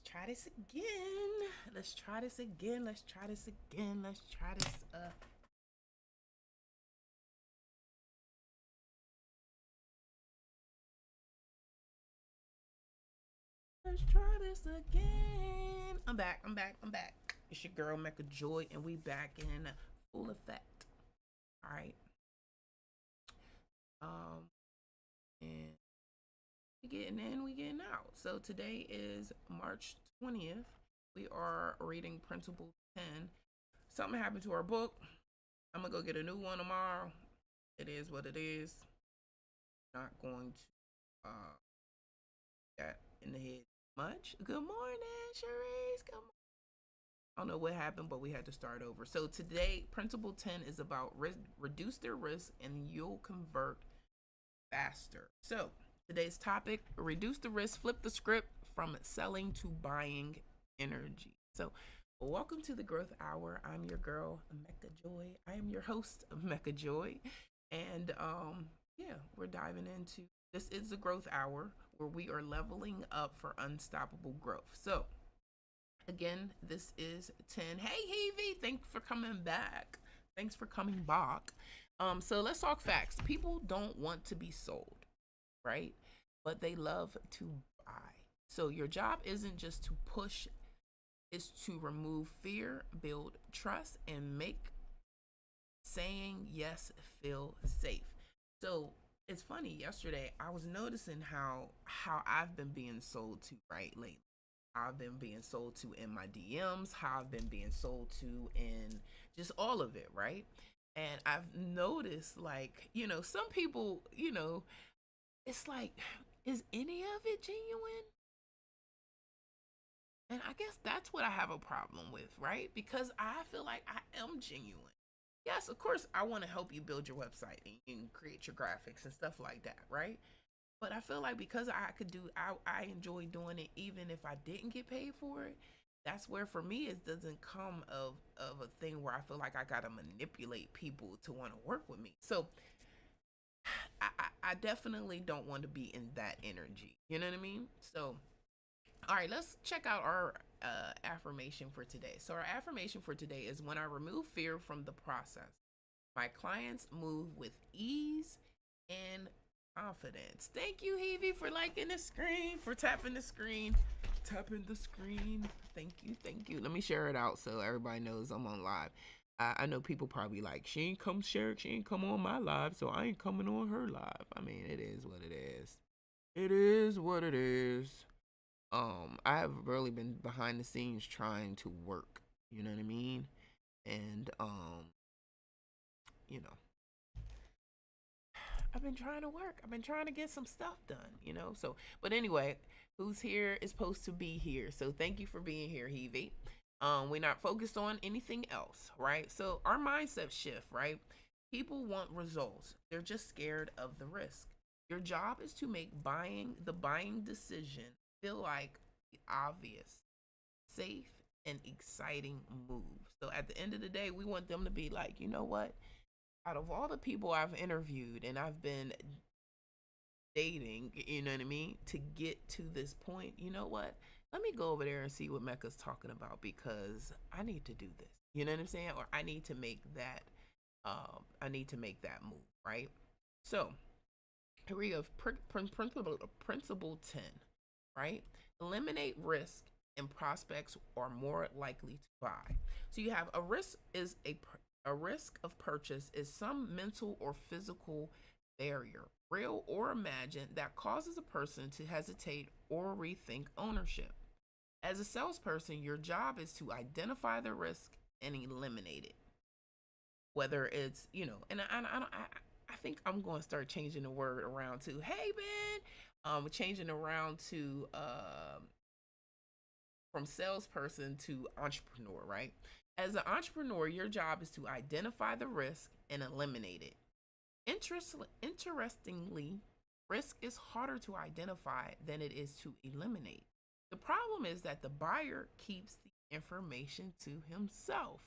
try this again. Let's try this again. Let's try this again. Let's try this. Let's try this again. I'm back. I'm back. I'm back. It's your girl Mecca Joy, and we back in full effect. All right. And we getting in, we getting out. So today is March 20th. We are reading Principle 10. Something happened to our book. I'm gonna go get a new one tomorrow. It is what it is. Not going to get in the head much. Good morning, Cherise. Good morning. I don't know what happened, but we had to start over. So today, Principle 10 is about reduce their risk and you'll convert faster. So today's topic, reduce the risk, flip the script from selling to buying energy. So welcome to the Growth Hour. I'm your girl, Mecca Joy. I am your host of Mecca Joy. And yeah, we're diving into, this is the Growth Hour where we are leveling up for unstoppable growth. So again, this is 10. Hey, Heavy, thanks for coming back. Thanks for coming back. So let's talk facts. People don't want to be sold, right? But they love to buy. So your job isn't just to push, it's to remove fear, build trust, and make saying yes feel safe. So it's funny, yesterday I was noticing how I've been being sold to, right, lately. I've been being sold to in my DMs, how I've been being sold to in just all of it, right? And I've noticed, like, some people, it's like, is any of it genuine? And I guess that's what I have a problem with, right? Because I feel like I am genuine. Yes, of course, I want to help you build your website and create your graphics and stuff like that, right? But I feel like because I enjoy doing it even if I didn't get paid for it. That's where for me it doesn't come of a thing where I feel like I gotta manipulate people to want to work with me. So I definitely don't want to be in that energy. You know what I mean? So all right, let's check out our affirmation for today. So our affirmation for today is, when I remove fear from the process, my clients move with ease and confidence. Thank you, Hevie, for liking the screen, for tapping the screen. Tapping the screen. Thank you, thank you. Let me share it out so everybody knows I'm on live. I know people probably like, she ain't come share it, she ain't come on my live, so I ain't coming on her live. I mean, it is what it is. It is what it is. I have really been behind the scenes trying to work. You know what I mean? And you know, I've been trying to work. I've been trying to get some stuff done. So, but anyway, who's here is supposed to be here. So thank you for being here, Hevie. We're not focused on anything else, right? So our mindset shift, right? People want results. They're just scared of the risk. Your job is to make the buying decision feel like the obvious, safe, and exciting move. So at the end of the day, we want them to be like, you know what? Out of all the people I've interviewed and I've been dating, you know what I mean, to get to this point, you know what? Let me go over there and see what Mecca's talking about, because I need to do this. You know what I'm saying? Or I need to make that move, right? So here we go. Principle 10, right? Eliminate risk and prospects are more likely to buy. So you have a risk of purchase is some mental or physical barrier, real or imagined, that causes a person to hesitate or rethink ownership. As a salesperson, your job is to identify the risk and eliminate it. Whether it's, and I think I'm going to start changing the word around to, hey man, changing around to from salesperson to entrepreneur, right? As an entrepreneur, your job is to identify the risk and eliminate it. Interestingly, risk is harder to identify than it is to eliminate. The problem is that the buyer keeps the information to himself.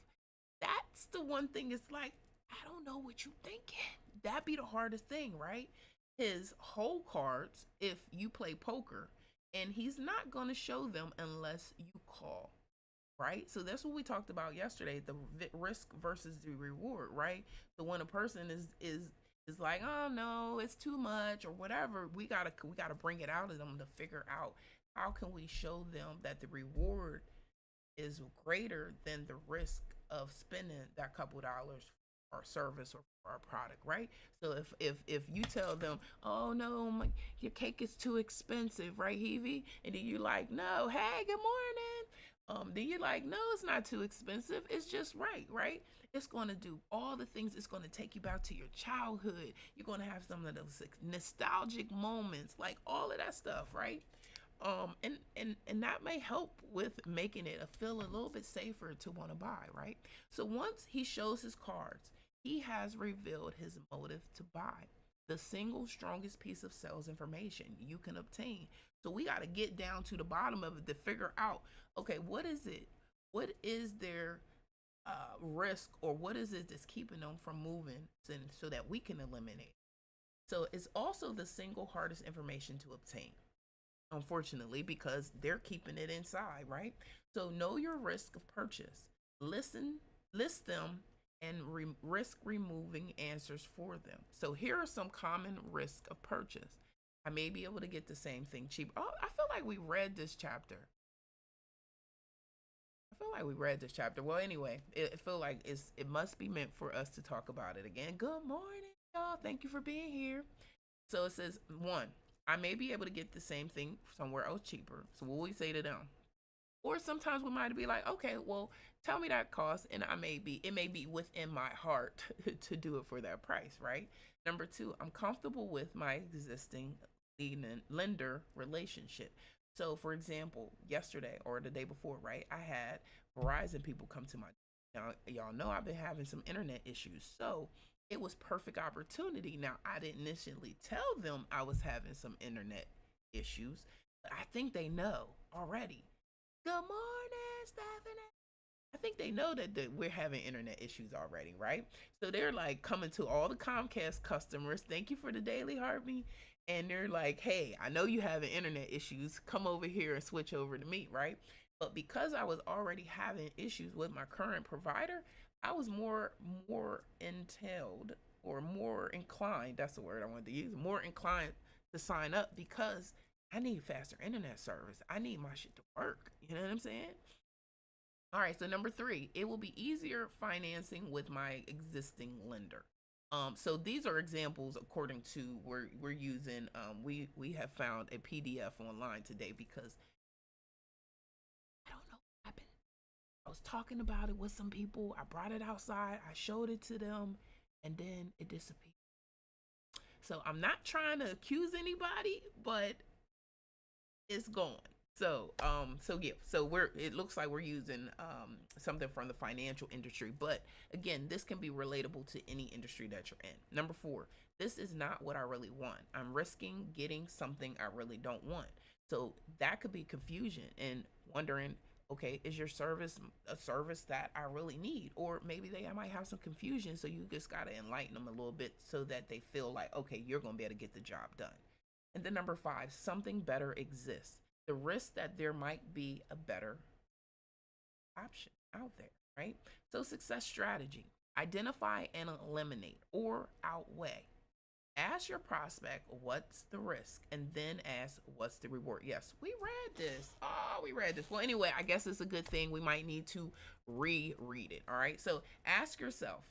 That's the one thing. It's like, I don't know what you thinking. That'd be the hardest thing, right? His whole cards, if you play poker, And he's not going to show them unless you call, right? So that's what we talked about yesterday, the risk versus the reward, right? So when a person is like, oh no, it's too much or whatever, we gotta bring it out of them to figure out how can we show them that the reward is greater than the risk of spending that couple dollars for our service or for our product, right? So if you tell them, oh no, your cake is too expensive, right, Hevie? And then you're like, no, hey, good morning. Then you're like, no, it's not too expensive. It's just right, right? It's going to do all the things. It's going to take you back to your childhood. You're going to have some of those nostalgic moments, like all of that stuff, right? And that may help with making it feel a little bit safer to want to buy, right? So once he shows his cards, he has revealed his motive to buy, the single strongest piece of sales information you can obtain. So we got to get down to the bottom of it to figure out, okay, what is it? What is their risk, or what is it that's keeping them from moving, so that we can eliminate? So it's also the single hardest information to obtain, unfortunately, because they're keeping it inside, right? So know your risk of purchase. List them, and risk removing answers for them. So here are some common risks of purchase. I may be able to get the same thing cheaper. Oh, I feel like we read this chapter. Well, anyway, it feel like it must be meant for us to talk about it again. Good morning, y'all. Thank you for being here. So it says, one, I may be able to get the same thing somewhere else cheaper. So what we say to them? Or sometimes we might be like, okay, well, tell me that cost, and it may be within my heart to do it for that price, right? Number two, I'm comfortable with my existing lender relationship. So, for example, yesterday or the day before, right, I had Verizon people come to my. Now, y'all know I've been having some internet issues, so it was perfect opportunity. Now, I didn't initially tell them I was having some internet issues, but I think they know already. Good morning, Stephanie. I think they know that we're having internet issues already, right? So they're like coming to all the Comcast customers. Thank you for the daily heartbeat. And they're like, hey, I know you having internet issues. Come over here and switch over to me, right? But because I was already having issues with my current provider, I was more entailed, or more inclined. That's the word I wanted to use. More inclined to sign up because I need faster internet service. I need my shit to work. You know what I'm saying? All right, so number three, it will be easier financing with my existing lender. So these are examples according to we're using. We have found a PDF online today because I don't know what happened. I was talking about it with some people. I brought it outside. I showed it to them, and then it disappeared. So I'm not trying to accuse anybody, but it's gone. So it looks like we're using something from the financial industry, but again, this can be relatable to any industry that you're in. Number four, this is not what I really want. I'm risking getting something I really don't want. So that could be confusion and wondering, okay, is your service a service that I really need? Or maybe I might have some confusion, so you just got to enlighten them a little bit so that they feel like, okay, you're going to be able to get the job done. And then number five, something better exists. The risk that there might be a better option out there, right? So, success strategy: identify and eliminate, or outweigh. Ask your prospect what's the risk, and then ask what's the reward. Yes, we read this. Oh, we read this. Well, anyway, I guess it's a good thing. We might need to reread it. All right. So ask yourself,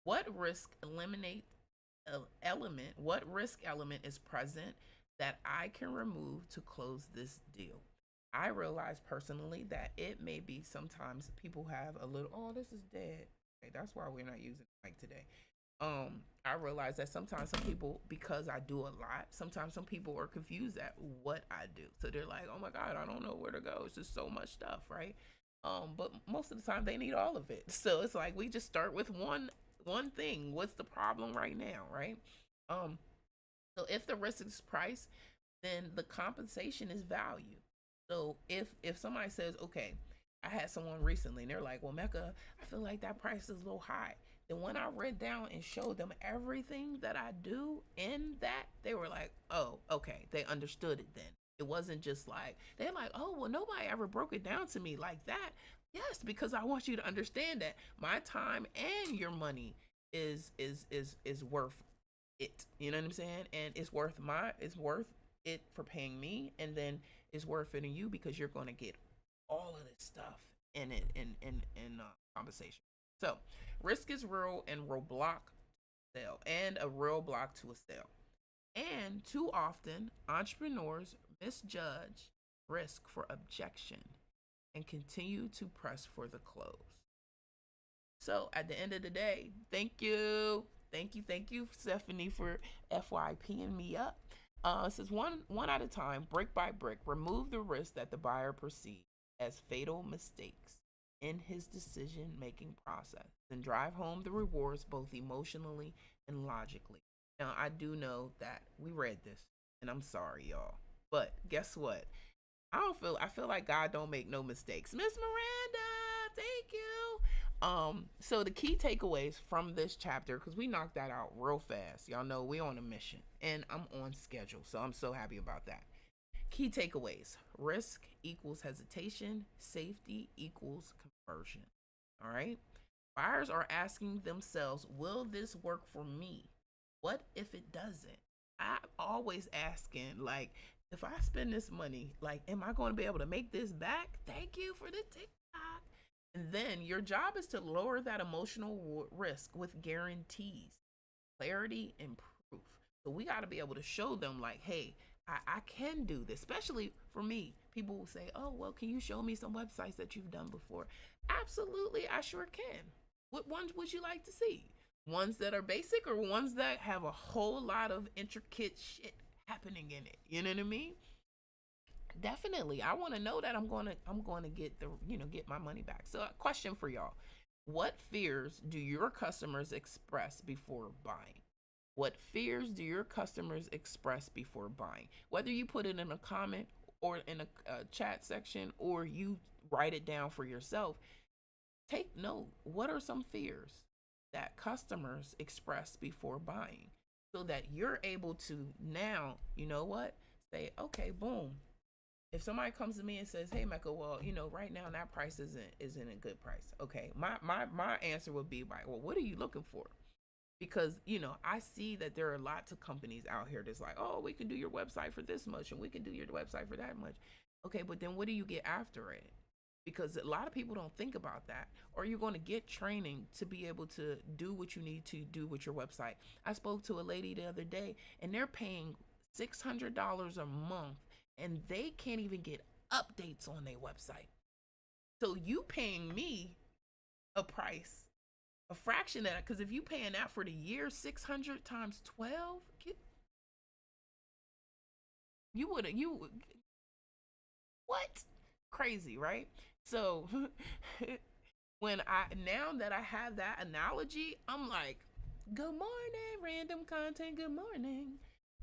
what what risk element is present that I can remove to close this deal? I realize personally that it may be sometimes people have a little, oh, this is dead. Okay, that's why we're not using the mic today. I realize that sometimes some people, because I do a lot, sometimes some people are confused at what I do. So they're like, oh my God, I don't know where to go. It's just so much stuff, right? But most of the time they need all of it. So it's like we just start with one thing. What's the problem right now, right? Um, so if the risk is price, then the compensation is value. So if somebody says, okay, I had someone recently and they're like, well, Mecca, I feel like that price is a little high. Then when I read down and showed them everything that I do in that, they were like, oh, okay, they understood it then. It wasn't just like, they're like, oh, well, nobody ever broke it down to me like that. Yes, because I want you to understand that my time and your money is worth it. You know what I'm saying? And it's worth it for paying me, and then it's worth it in you because you're going to get all of this stuff in it in conversation. So risk is real and roadblock sale, and a real block to a sale. And too often, entrepreneurs misjudge risk for objection and continue to press for the close. So at the end of the day, thank you. Thank you, Stephanie, for FYPing me up. It says one at a time, brick by brick, remove the risk that the buyer perceives as fatal mistakes in his decision making process, and drive home the rewards both emotionally and logically. Now I do know that we read this, and I'm sorry, y'all. But guess what? I feel like God don't make no mistakes. Miss Miranda, thank you. So the key takeaways from this chapter, because we knocked that out real fast. Y'all know we on a mission, and I'm on schedule, so I'm so happy about that. Key takeaways: risk equals hesitation, safety equals conversion. All right. Buyers are asking themselves, will this work for me? What if it doesn't? I'm always asking, like, if I spend this money, like, am I going to be able to make this back? Thank you for the TikTok. And then your job is to lower that emotional risk with guarantees, clarity, and proof. So we got to be able to show them, like, hey, I can do this. Especially for me, people will say, oh, well, can you show me some websites that you've done before? Absolutely, I sure can. What ones would you like to see? Ones that are basic or ones that have a whole lot of intricate shit happening in it? You know what I mean? Definitely. I want to know that I'm going to get the, get my money back. So, a question for y'all. What fears do your customers express before buying? What fears do your customers express before buying? Whether you put it in a comment or in a chat section, or you write it down for yourself, take note. What are some fears that customers express before buying, so that you're able to now, you know what, say, okay, boom. If somebody comes to me and says, hey, Mecca, well, right now that price isn't a good price. Okay, my answer would be like, well, what are you looking for? Because I see that there are lots of companies out here that's like, oh, we can do your website for this much and we can do your website for that much. Okay, but then what do you get after it? Because a lot of people don't think about that. Or you're going to get training to be able to do what you need to do with your website. I spoke to a lady the other day, and they're paying $600 a month, and they can't even get updates on their website. So you paying me a price, a fraction of that, because if you paying that for the year, 600 times 12, you what? Crazy, right? So now that I have that analogy, I'm like, good morning, random content, good morning.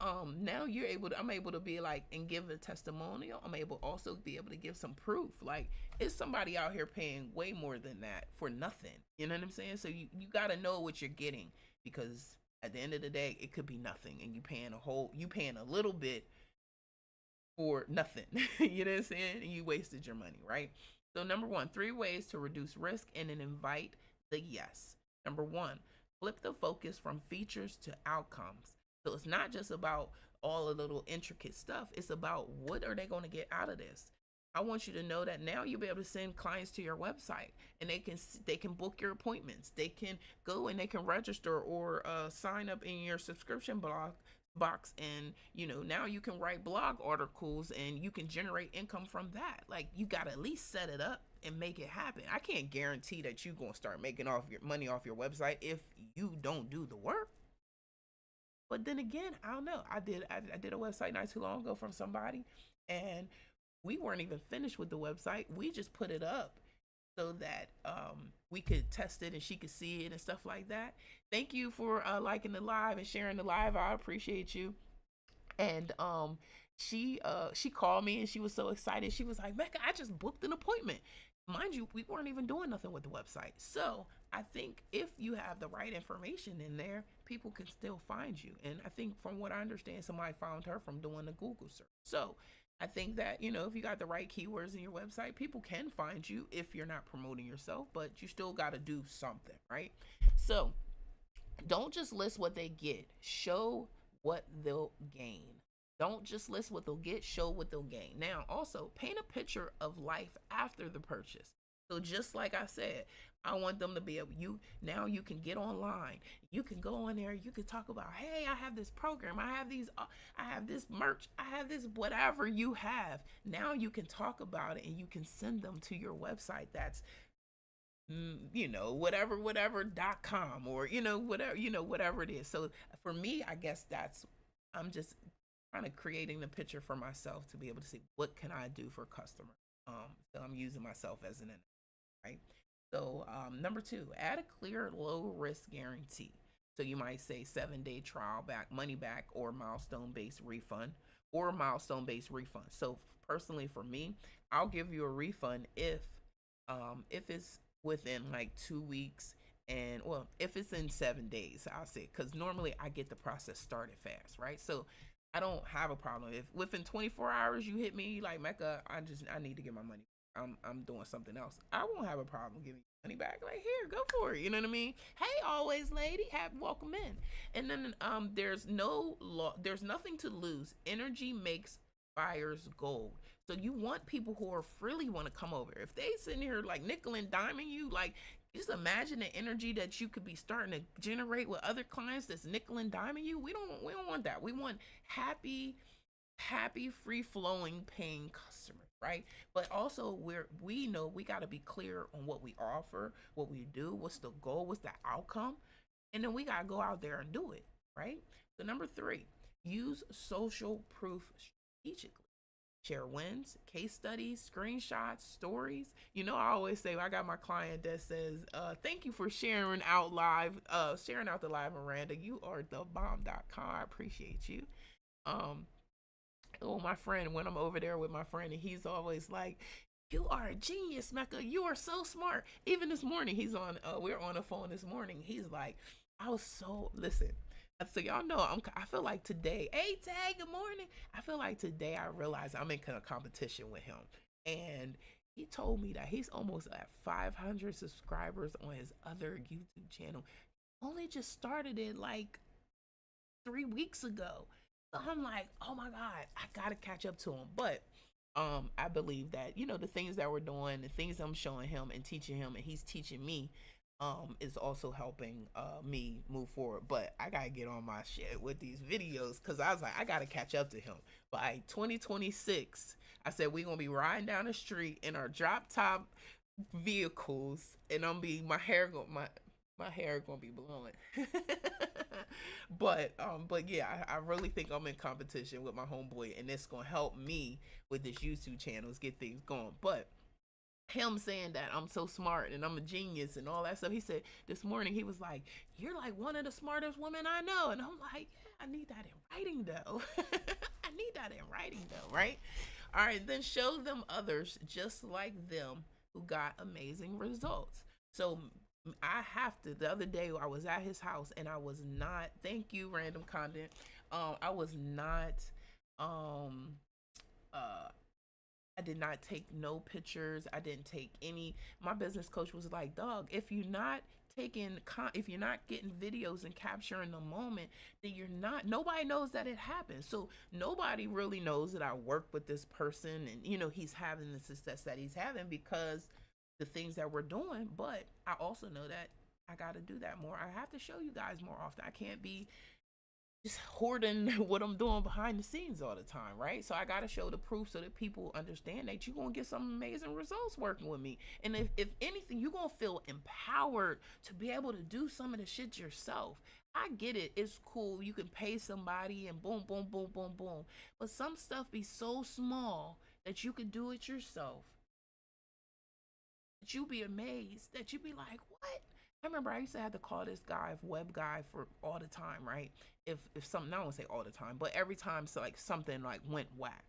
Now I'm able to be like, and give a testimonial. I'm able also be able to give some proof. Like, it's somebody out here paying way more than that for nothing. You know what I'm saying? So you gotta know what you're getting, because at the end of the day, it could be nothing, and you paying a little bit for nothing. You know what I'm saying? And you wasted your money, right? So number one, 3 ways to reduce risk and then invite the yes. Number one, flip the focus from features to outcomes. So it's not just about all the little intricate stuff. It's about, what are they going to get out of this? I want you to know that now you'll be able to send clients to your website, and they can book your appointments. They can go and they can register or sign up in your subscription box, and now you can write blog articles and you can generate income from that. Like, you got to at least set it up and make it happen. I can't guarantee that you're going to start making off your money off your website if you don't do the work. But then again, I don't know. I did a website not too long ago from somebody, and we weren't even finished with the website. We just put it up so that we could test it and she could see it and stuff like that. Thank you for liking the live and sharing the live. I appreciate you. And she called me and she was so excited. She was like, Mecca, I just booked an appointment. Mind you, we weren't even doing nothing with the website. So I think if you have the right information in there, people can still find you. And I think from what I understand, somebody found her from doing a Google search. So I think that, you know, if you got the right keywords in your website, people can find you if you're not promoting yourself, but you still got to do something, right? So don't just list what they get, show what they'll gain. Don't just list what they'll get, show what they'll gain. Now, also paint a picture of life after the purchase. So just like I said, I want them to be able, you now you can get online. You can go on there, you can talk about, hey, I have this program, I have this merch, I have this whatever you have. Now you can talk about it and you can send them to your website that's you know, whatever.com, or whatever it is. So for me, I guess that's, I'm just kind of creating the picture for myself to be able to see what can I do for customers. So I'm using myself as an, right? So number two, add a clear low risk guarantee. So you might say 7-day trial back, money back, or milestone based refund, So personally for me, I'll give you a refund if it's within like 2 weeks, and well, if it's in 7 days, I'll say, because normally I get the process started fast, right? So I don't have a problem if within 24 hours you hit me like, Mecca, I need to get my money. I'm doing something else. I won't have a problem giving you money back. Like, here, go for it. You know what I mean? Hey, always lady, have welcome in. And then there's nothing to lose. Energy makes buyers gold. So you want people who are really want to come over. If they sitting here like nickel and diming you, like, just imagine the energy that you could be starting to generate with other clients that's nickel and diming you. We don't want that. We want happy, free flowing, paying customers, right? But also we know we got to be clear on what we offer, what we do, what's the goal, what's the outcome, and then we got to go out there and do it, right? So number three, use social proof strategically. Share wins, case studies, screenshots, stories. You know, I always say, I got my client that says, thank you for sharing out the live, Miranda. You are the bomb.com. I appreciate you. Oh, my friend, when I'm over there with my friend, and he's always like, you are a genius, Mecca. You are so smart. Even this morning, we're on the phone this morning. He's like, listen. So y'all know, I feel like today, hey, Tag, good morning. I feel like today I realized I'm in a competition with him. And he told me that he's almost at 500 subscribers on his other YouTube channel. Only just started it like 3 weeks ago. So I'm like, oh my God, I gotta catch up to him. But I believe that, you know, the things that we're doing, the things I'm showing him and teaching him, and he's teaching me, is also helping me move forward. But I gotta get on my shit with these videos, because I was like, I gotta catch up to him. By 2026, I said we're gonna be riding down the street in our drop top vehicles, and my hair gonna be blowing. But yeah, I really think I'm in competition with my homeboy, and it's gonna help me with this YouTube channels get things going. But him saying that I'm so smart and I'm a genius and all that stuff, he said this morning, he was like, you're like one of the smartest women I know. And I'm like, yeah, I need that in writing though. I need that in writing though, right? All right, then show them others just like them who got amazing results. So I have to. The other day I was at his house and I was not. Thank you, random content. I was not. Um, uh, I did not take no pictures. I didn't take any. My business coach was like, "Dog, if you're not if you're not getting videos and capturing the moment, then you're not. Nobody knows that it happened. So nobody really knows that I work with this person, and you know he's having the success that he's having because the things that we're doing. But I also know that I got to do that more. I have to show you guys more often. I can't be just hoarding what I'm doing behind the scenes all the time, right? So I got to show the proof so that people understand that you're going to get some amazing results working with me. And if anything, you're going to feel empowered to be able to do some of the shit yourself. I get it. It's cool. You can pay somebody and boom, boom, boom, boom, boom. But some stuff be so small that you can do it yourself. That you be amazed. That you be like, what? I remember I used to have to call this guy, web guy, for all the time, right? If something, I don't want to say all the time, but every time, so like something like went whack.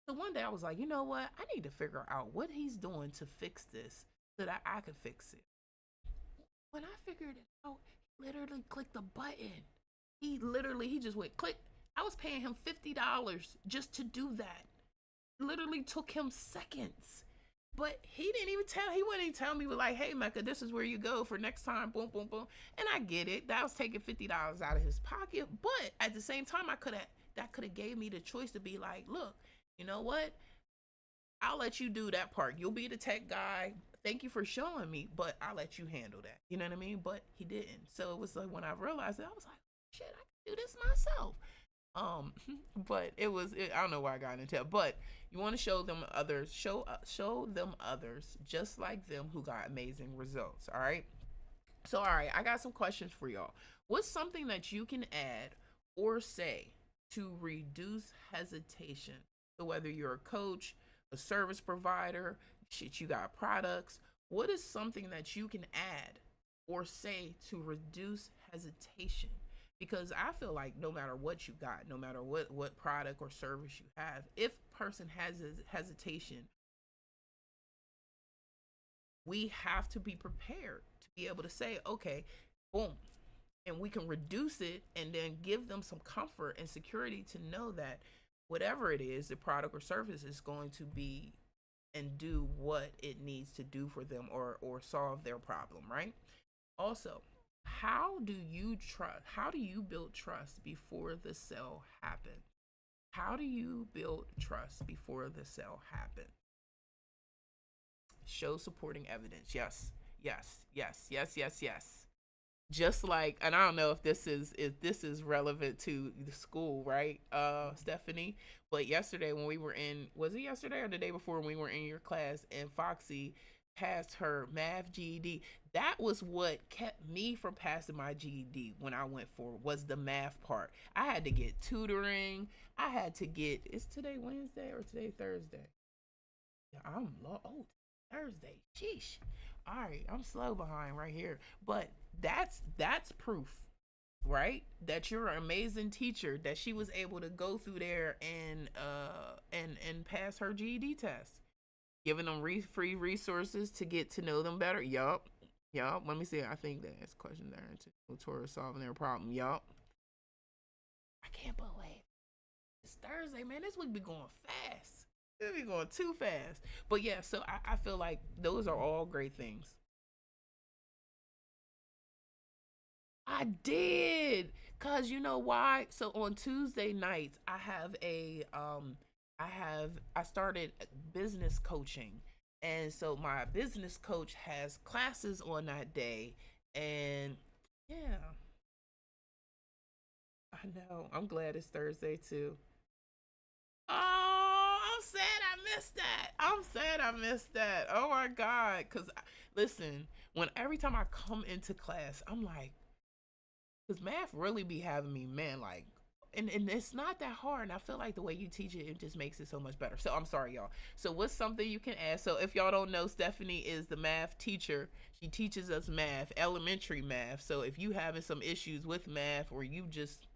So one day I was like, you know what? I need to figure out what he's doing to fix this so that I could fix it. When I figured it out, he literally clicked the button. He just went click. I was paying him $50 just to do that. literally took him seconds. But he wouldn't even tell me, like, hey, Mecca, this is where you go for next time, boom, boom, boom. And I get it. That was taking $50 out of his pocket. But at the same time, that could have gave me the choice to be like, look, you know what? I'll let you do that part. You'll be the tech guy. Thank you for showing me, but I'll let you handle that. You know what I mean? But he didn't. So it was like when I realized it, I was like, shit, I can do this myself. Um, but I don't know why I got into it, but you want to show them others, show them others just like them who got amazing results. All right. So, all right, I got some questions for y'all. What's something that you can add or say to reduce hesitation? So, whether you're a coach, a service provider, shit, you got products, what is something that you can add or say to reduce hesitation? Because I feel like no matter what you got, no matter what product or service you have, if person has hesitation, we have to be prepared to be able to say, okay, boom, and we can reduce it and then give them some comfort and security to know that whatever it is, the product or service is going to be and do what it needs to do for them or solve their problem, right? Also, how do you build trust before the sale happens? How do you build trust before the sale happens? Show supporting evidence. Yes, yes, yes, yes, yes, yes. Just like, and I don't know if this is relevant to the school, right, Stephanie? But yesterday when we were in, was it yesterday or the day before when we were in your class and Foxy passed her math GED? That was what kept me from passing my GED when I went for was the math part. I had to get tutoring. I had to get. Is today Wednesday or today Thursday? Yeah, oh, Thursday. Sheesh. All right, I'm slow behind right here. But that's proof, right? That you're an amazing teacher. That she was able to go through there and pass her GED test, giving them free resources to get to know them better. Yup, yup. Let me see. I think that's a question there towards solving their problem. Yup. I can't believe it's Thursday, man. This week be going fast. It be going too fast. But yeah, so I feel like those are all great things. I did. Cause you know why? So on Tuesday nights, I started business coaching. And so my business coach has classes on that day. And yeah, I know. I'm glad it's Thursday too. Oh, I'm sad I missed that. I'm sad I missed that. Oh my God. Cause listen, when every time I come into class, I'm like, cause math really be having me, man, like, and it's not that hard. And I feel like the way you teach it, it just makes it so much better. So I'm sorry, y'all. So what's something you can add? So if y'all don't know, Stephanie is the math teacher. She teaches us math, elementary math. So if you having some issues with math or you just,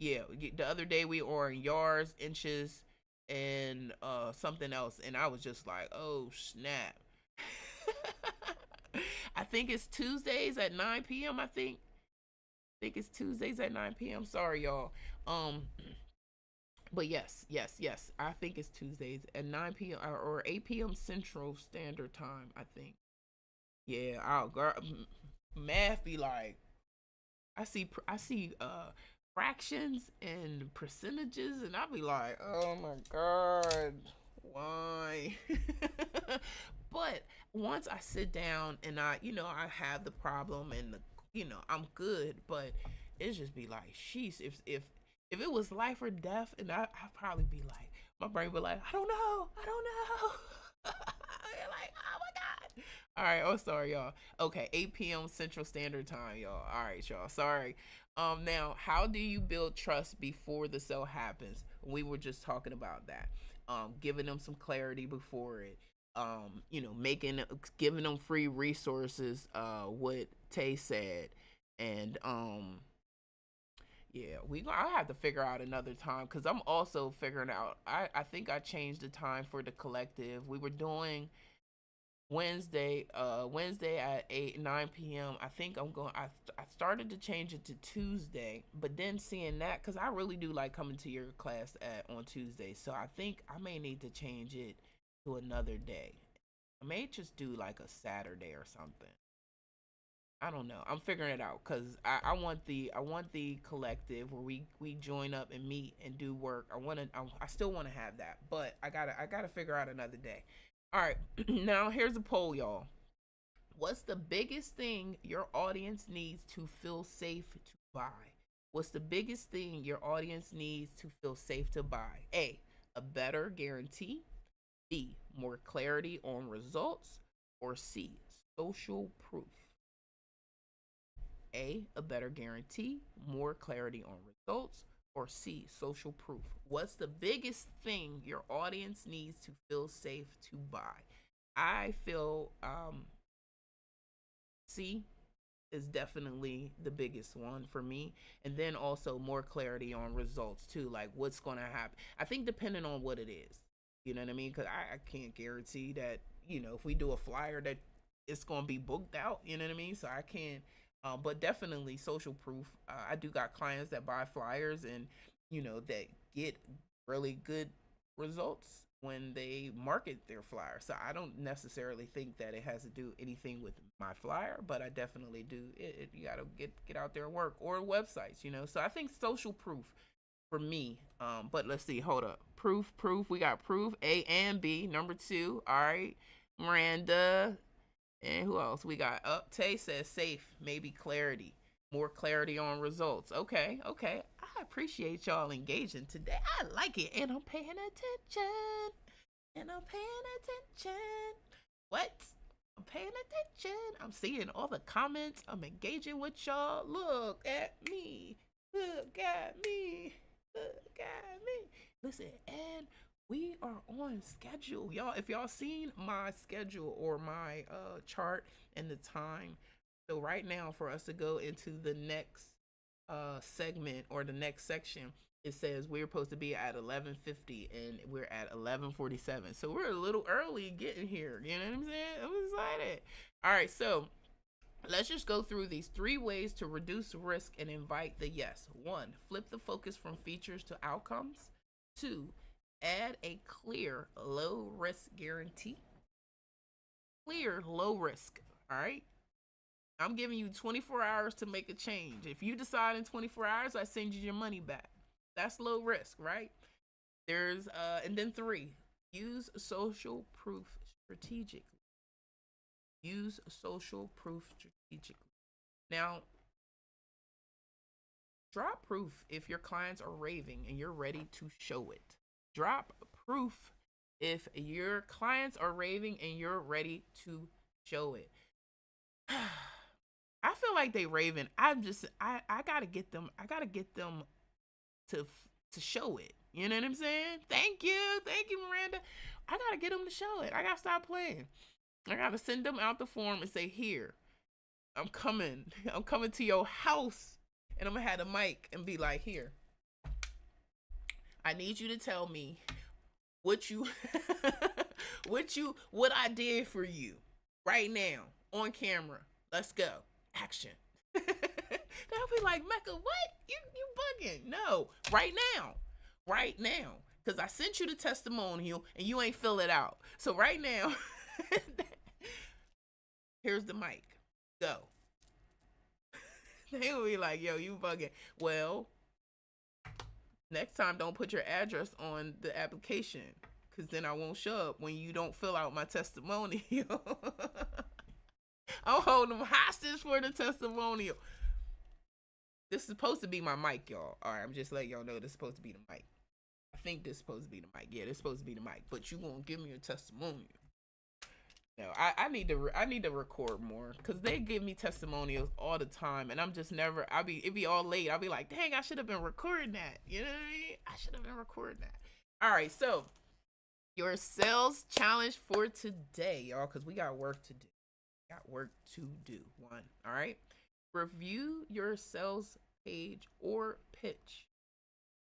yeah, the other day we were in yards, inches, and something else, and I was just like, oh snap. I think it's Tuesdays at 9 p.m. I think it's Tuesdays at 9 p.m. Sorry, y'all. Um, but yes, yes, yes. I think it's Tuesdays at 9 p.m. or 8 p.m. Central Standard Time. I think. Yeah, I'll girl, math be like I see fractions and percentages, and I'll be like, oh my god, why? But once I sit down and I have the problem and I'm good, but it's just be like, sheesh, if it was life or death, and I'd probably be like, my brain be like, I don't know. Like, oh my god. All right, oh sorry, y'all. Okay, 8 p.m. Central Standard Time, y'all. All right, y'all. Sorry. Now, how do you build trust before the sale happens? We were just talking about that. Giving them some clarity before it. Making giving them free resources. What Tay said, and yeah, I have to figure out another time because I'm also figuring out. I think I changed the time for the collective. We were doing Wednesday at 8 9 p.m. I think I'm going. I started to change it to Tuesday, but then seeing that, because I really do like coming to your class on Tuesday, so I think I may need to change it to another day. I may just do like a Saturday or something. I don't know. I'm figuring it out because I want the collective where we join up and meet and do work. I still want to have that, but I gotta figure out another day. All right, now here's a poll, y'all. What's the biggest thing your audience needs to feel safe to buy? What's the biggest thing your audience needs to feel safe to buy? A better guarantee. B, more clarity on results. Or C, social proof. A better guarantee, more clarity on results. Or C, social proof. What's the biggest thing your audience needs to feel safe to buy? I feel C is definitely the biggest one for me, and then also more clarity on results too, like what's going to happen. I think depending on what it is, you know what I mean, because I can't guarantee that, if we do a flyer that it's going to be booked out, you know what I mean, so I can't. But definitely social proof. I do got clients that buy flyers and that get really good results when they market their flyer. So I don't necessarily think that it has to do anything with my flyer, but I definitely do. You gotta get out there and work, or websites, So I think social proof for me. But let's see. Hold up. Proof. We got proof A and B. Number two. All right, Miranda. And who else? We got Tay says safe, maybe clarity. More clarity on results. Okay. I appreciate y'all engaging today. I like it. And I'm paying attention. What? I'm paying attention. I'm seeing all the comments. I'm engaging with y'all. Look at me. Look at me. Look at me. Listen, and we are on schedule, y'all. If y'all seen my schedule or my chart and the time, so right now for us to go into the next segment or the next section, it says we're supposed to be at 11:50 and we're at 11:47. So we're a little early getting here. You know what I'm saying? I'm excited. All right, so let's just go through these 3 ways to reduce risk and invite the yes. 1, flip the focus from features to outcomes. 2, add a clear low risk guarantee. Clear low risk. All right. I'm giving you 24 hours to make a change. If you decide in 24 hours, I send you your money back. That's low risk, right? And then 3, use social proof strategically. Use social proof strategically. Now, drop proof if your clients are raving and you're ready to show it. Drop proof if your clients are raving and you're ready to show it. I feel like they raving. I gotta get them. I gotta get them to show it. You know what I'm saying? Thank you, Miranda. I gotta get them to show it. I gotta stop playing. I gotta send them out the form and say, "Here, I'm coming. I'm coming to your house, and I'm gonna have the mic and be like, here. I need you to tell me what you, what I did for you right now on camera. Let's go, action." They'll be like, "Mecca, what? You bugging? No, right now, because I sent you the testimonial and you ain't fill it out. So right now, here's the mic. Go." They will be like, "Yo, you bugging." Well, next time, don't put your address on the application, because then I won't show up when you don't fill out my testimonial. I'm holding them hostage for the testimonial. This is supposed to be my mic, y'all. All right, I'm just letting y'all know this is supposed to be the mic. I think this is supposed to be the mic. Yeah, this is supposed to be the mic. But you gonna give me a testimonial? No, I need to record more, because they give me testimonials all the time, and I'm just never. It be all late. I'll be like, dang, I should have been recording that. You know what I mean? I should have been recording that. All right, so your sales challenge for today, y'all, because we got work to do. One. All right. Review your sales page or pitch.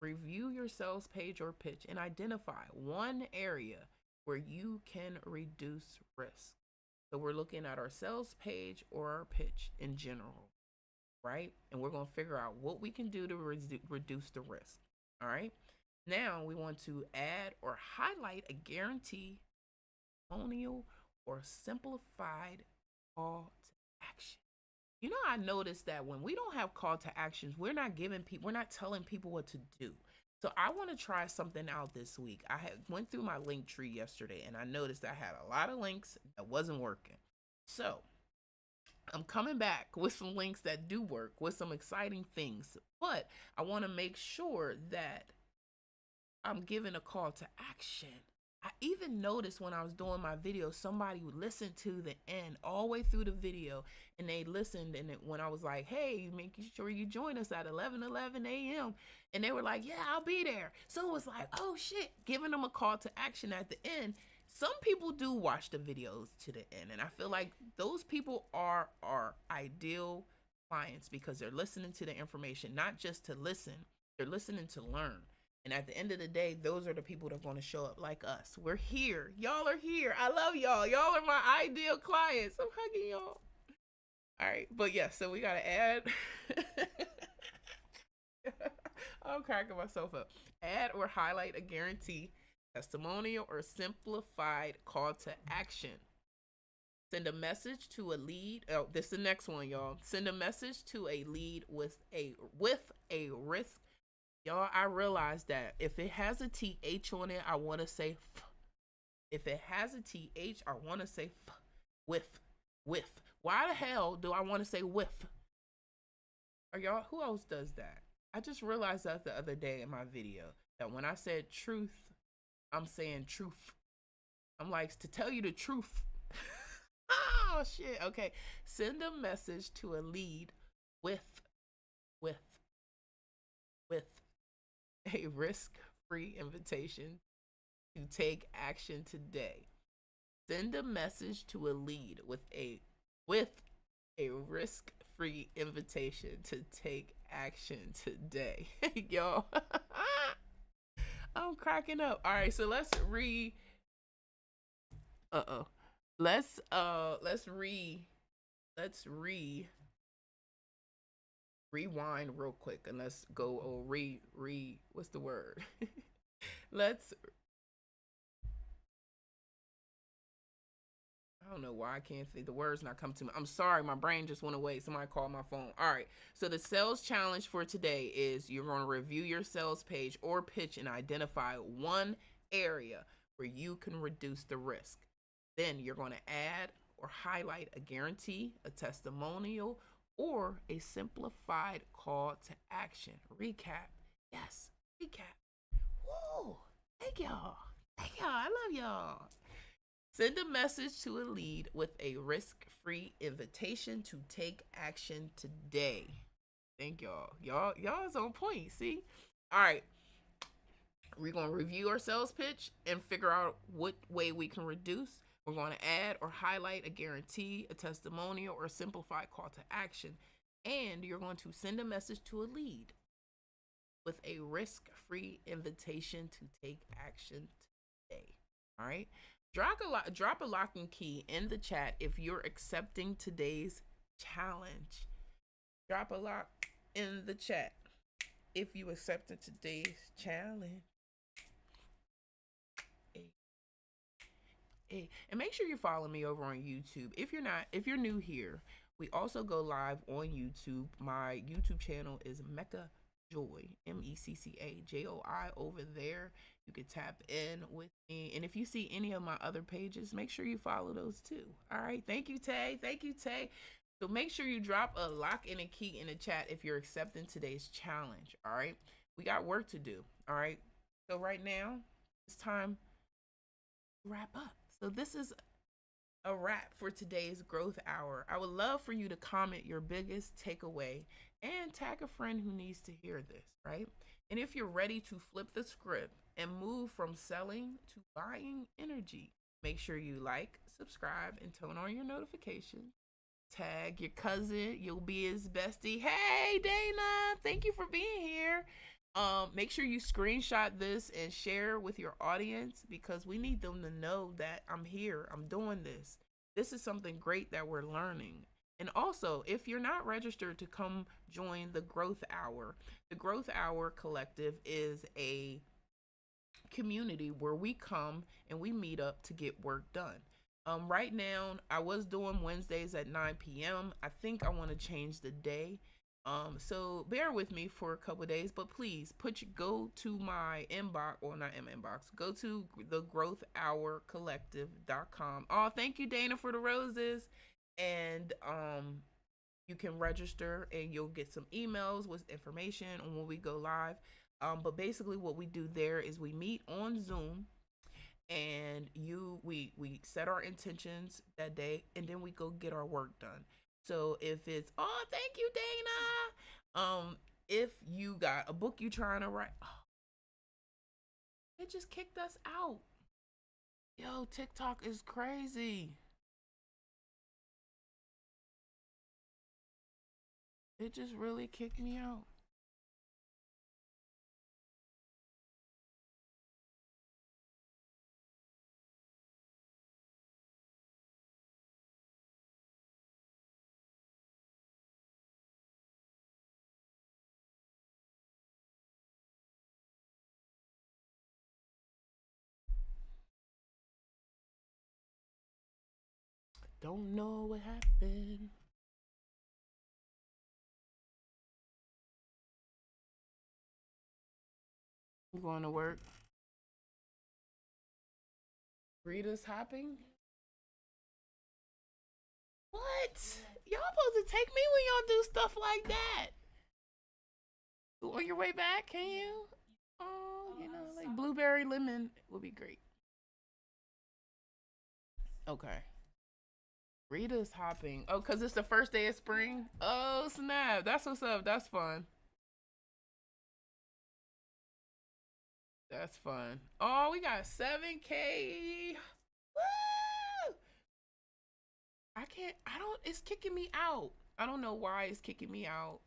Review your sales page or pitch and identify one area where you can reduce risk. So we're looking at our sales page or our pitch in general, right? And we're going to figure out what we can do to reduce the risk. All right. Now we want to add or highlight a guarantee, testimonial, or simplified call to action. You know, I noticed that when we don't have call to actions, we're not telling people what to do. So I want to try something out this week. I went through my link tree yesterday and I noticed I had a lot of links that wasn't working. So I'm coming back with some links that do work, with some exciting things, but I want to make sure that I'm giving a call to action. I even noticed when I was doing my video, somebody would listen to the end all the way through the video, and they listened. And when I was like, hey, make sure you join us at 11:11 a.m. And they were like, yeah, I'll be there. So it was like, oh shit, giving them a call to action at the end. Some people do watch the videos to the end, and I feel like those people are our ideal clients because they're listening to the information, not just to listen, they're listening to learn. And at the end of the day, those are the people that are going to show up like us. We're here. Y'all are here. I love y'all. Y'all are my ideal clients. I'm hugging y'all. All right. But yeah, so we got to add. I'm cracking myself up. Add or highlight a guarantee, testimonial, or simplified call to action. Send a message to a lead. Oh, this is the next one, y'all. Send a message to a lead with a risk. Y'all, I realized that if it has a TH on it, I want to say f. If it has a TH, I want to say f. With. Why the hell do I want to say with? Are y'all, who else does that? I just realized that the other day in my video, that when I said truth, I'm saying truth. I'm like, to tell you the truth. Oh, shit. Okay. Send a message to a lead with a risk-free invitation to take action today. Send a message to a lead with a risk-free invitation to take action today. Y'all, I'm cracking up. All right, so let's rewind real quick and let's go what's the word? I don't know why I can't think. The words not come to me. I'm sorry, my brain just went away. Somebody called my phone. All right. So the sales challenge for today is you're going to review your sales page or pitch and identify one area where you can reduce the risk. Then you're going to add or highlight a guarantee, a testimonial, or a simplified call to action. Recap. Yes, recap. Whoa. Thank y'all. I love y'all. Send a message to a lead with a risk-free invitation to take action today. Thank y'all. Y'all is on point, see? All right. We're going to review our sales pitch and figure out what way we can reduce. We're going to add or highlight a guarantee, a testimonial, or a simplified call to action. And you're going to send a message to a lead with a risk-free invitation to take action today. All right? Drop a lock and key in the chat if you're accepting today's challenge. Drop a lock in the chat if you accepted today's challenge. And make sure you follow me over on YouTube. If you're new here, we also go live on YouTube. My YouTube channel is Mecca Joy, MECCA JOI over there. You can tap in with me. And if you see any of my other pages, make sure you follow those too. All right. Thank you, Tay. So make sure you drop a lock and a key in the chat if you're accepting today's challenge. All right. We got work to do. All right. So right now it's time to wrap up. So this is a wrap for today's growth hour. I would love for you to comment your biggest takeaway and tag a friend who needs to hear this, right? And if you're ready to flip the script and move from selling to buying energy, make sure you like, subscribe, and turn on your notifications. Tag your cousin. You'll be his bestie. Hey, Dana, thank you for being here. Make sure you screenshot this and share with your audience because we need them to know that I'm here. I'm doing this. this is something great that we're learning. And also, if you're not registered to come join the Growth Hour Collective is a community where we come and we meet up to get work done. Right now, I was doing Wednesdays at 9 p.m. I think I want to change the day. So bear with me for a couple of days, but please go to my inbox, or not in my inbox, go to the growthhourcollective.com. Oh, thank you, Dana, for the roses. And you can register and you'll get some emails with information on when we go live. But basically what we do there is we meet on Zoom, and we set our intentions that day, and then we go get our work done. So if it's, oh, thank you, Dana. If you got a book you trying to write, oh, it just kicked us out. Yo, TikTok is crazy. It just really kicked me out. Don't know what happened. I'm going to work. Rita's hopping. What? Y'all supposed to take me when y'all do stuff like that. On your way back, can you? Oh, like blueberry lemon would be great. Okay. Rita's hopping. Oh, because it's the first day of spring? Oh, snap. That's what's up. That's fun. That's fun. Oh, we got 7K. Woo! It's kicking me out. I don't know why it's kicking me out.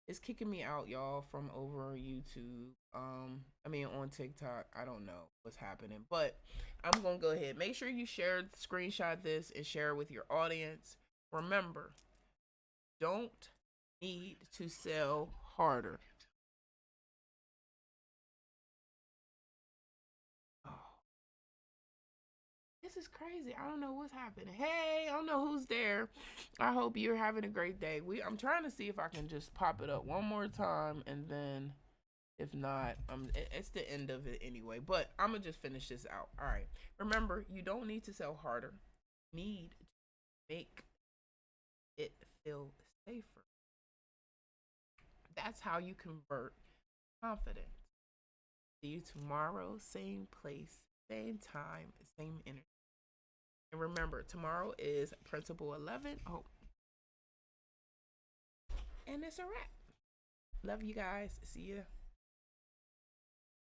It's kicking me out, y'all, from over YouTube. On TikTok. I don't know what's happening, but I'm gonna go ahead. Make sure you screenshot this, and share it with your audience. Remember, don't need to sell harder. Oh, this is crazy. I don't know what's happening. Hey, I don't know who's there. I hope you're having a great day. I'm trying to see if I can just pop it up one more time, and then if not, it's the end of it anyway. But I'm gonna just finish this out. All right. Remember, you don't need to sell harder. You need to make it feel safer. That's how you convert confidence. See you tomorrow, same place, same time, same energy. And remember, tomorrow is Principle 11. Oh, and it's a wrap. Love you guys. See ya.